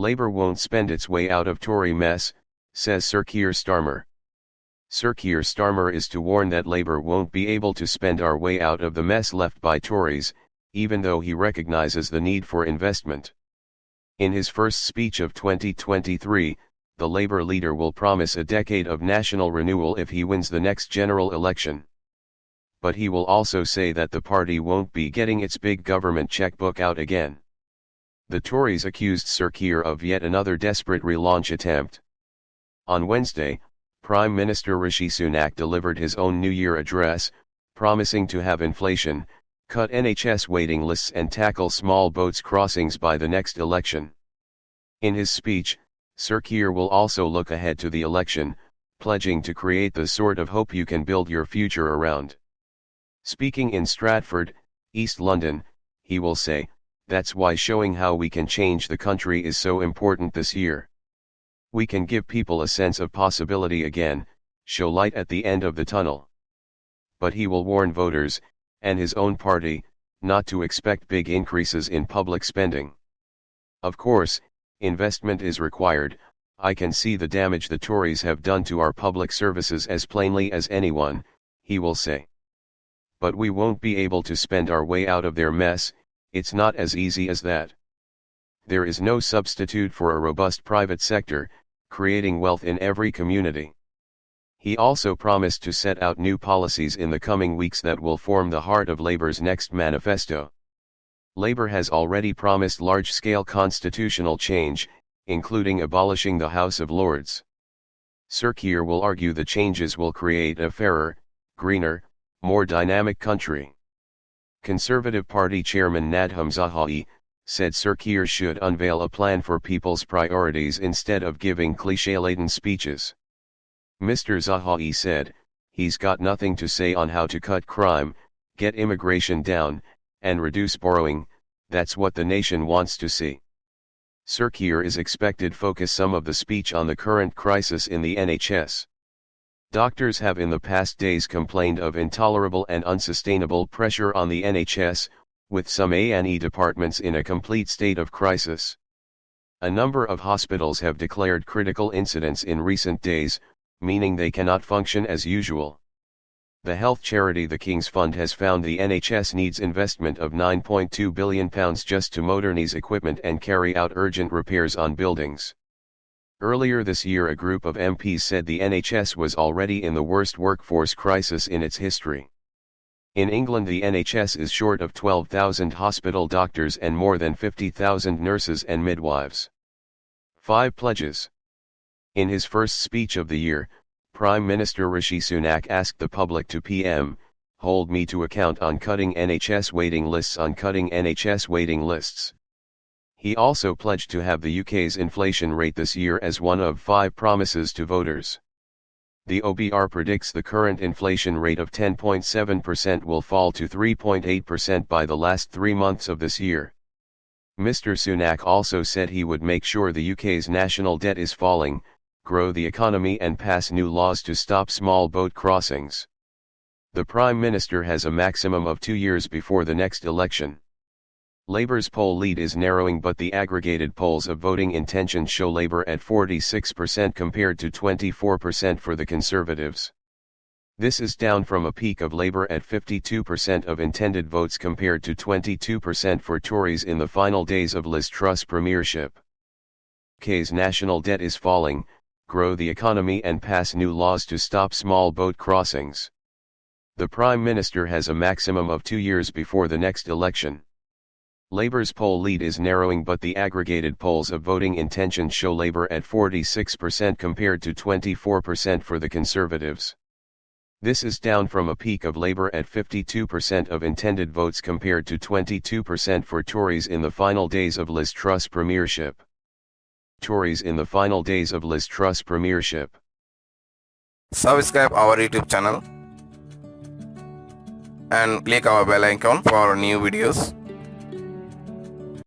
Labour won't spend its way out of Tory mess, says Sir Keir Starmer. Sir Keir Starmer is to warn that Labour won't be able to spend our way out of the mess left by Tories, even though he recognises the need for investment. In his first speech of 2023, the Labour leader will promise a decade of national renewal if he wins the next general election. But he will also say that the party won't be getting its big government checkbook out again. The Tories accused Sir Keir of yet another desperate relaunch attempt. On Wednesday, Prime Minister Rishi Sunak delivered his own New Year address, promising to have inflation, cut NHS waiting lists and tackle small boats crossings by the next election. In his speech, Sir Keir will also look ahead to the election, pledging to create the sort of hope you can build your future around. Speaking in Stratford, East London, he will say, "That's why showing how we can change the country is so important this year. We can give people a sense of possibility again, show light at the end of the tunnel." But he will warn voters, and his own party, not to expect big increases in public spending. Of course, investment is required. I can see the damage the Tories have done to our public services as plainly as anyone, he will say. But we won't be able to spend our way out of their mess. It's not as easy as that. There is no substitute for a robust private sector, creating wealth in every community. He also promised to set out new policies in the coming weeks that will form the heart of Labour's next manifesto. Labour has already promised large-scale constitutional change, including abolishing the House of Lords. Sir Keir will argue the changes will create a fairer, greener, more dynamic country. Conservative Party Chairman Nadhim Zahawi said Sir Keir should unveil a plan for people's priorities instead of giving cliché-laden speeches. Mr. Zahawi said, "He's got nothing to say on how to cut crime, get immigration down, and reduce borrowing. That's what the nation wants to see." Sir Keir is expected to focus some of the speech on the current crisis in the NHS. Doctors have in the past days complained of intolerable and unsustainable pressure on the NHS, with some A&E departments in a complete state of crisis. A number of hospitals have declared critical incidents in recent days, meaning they cannot function as usual. The health charity The King's Fund has found the NHS needs investment of £9.2 billion just to modernise equipment and carry out urgent repairs on buildings. Earlier this year, a group of MPs said the NHS was already in the worst workforce crisis in its history. In England, the NHS is short of 12,000 hospital doctors and more than 50,000 nurses and midwives. 5 pledges. In his first speech of the year, Prime Minister Rishi Sunak asked the public to hold me to account on cutting NHS waiting lists. He also pledged to have the UK's inflation rate this year as one of 5 promises to voters. The OBR predicts the current inflation rate of 10.7% will fall to 3.8% by the last 3 months of this year. Mr. Sunak also said he would make sure the UK's national debt is falling, grow the economy and pass new laws to stop small boat crossings. The Prime Minister has a maximum of 2 years before the next election. Labour's poll lead is narrowing, but the aggregated polls of voting intentions show Labour at 46% compared to 24% for the Conservatives. This is down from a peak of Labour at 52% of intended votes compared to 22% for Tories in the final days of Liz Truss premiership. UK's national debt is falling, grow the economy and pass new laws to stop small boat crossings. The Prime Minister has a maximum of 2 years before the next election. Labour's poll lead is narrowing, but the aggregated polls of voting intentions show Labour at 46% compared to 24% for the Conservatives. This is down from a peak of Labour at 52% of intended votes compared to 22% for Tories in the final days of Liz Truss premiership. Tories in the final days of Liz Truss premiership. Subscribe our YouTube channel and click our bell icon for new videos.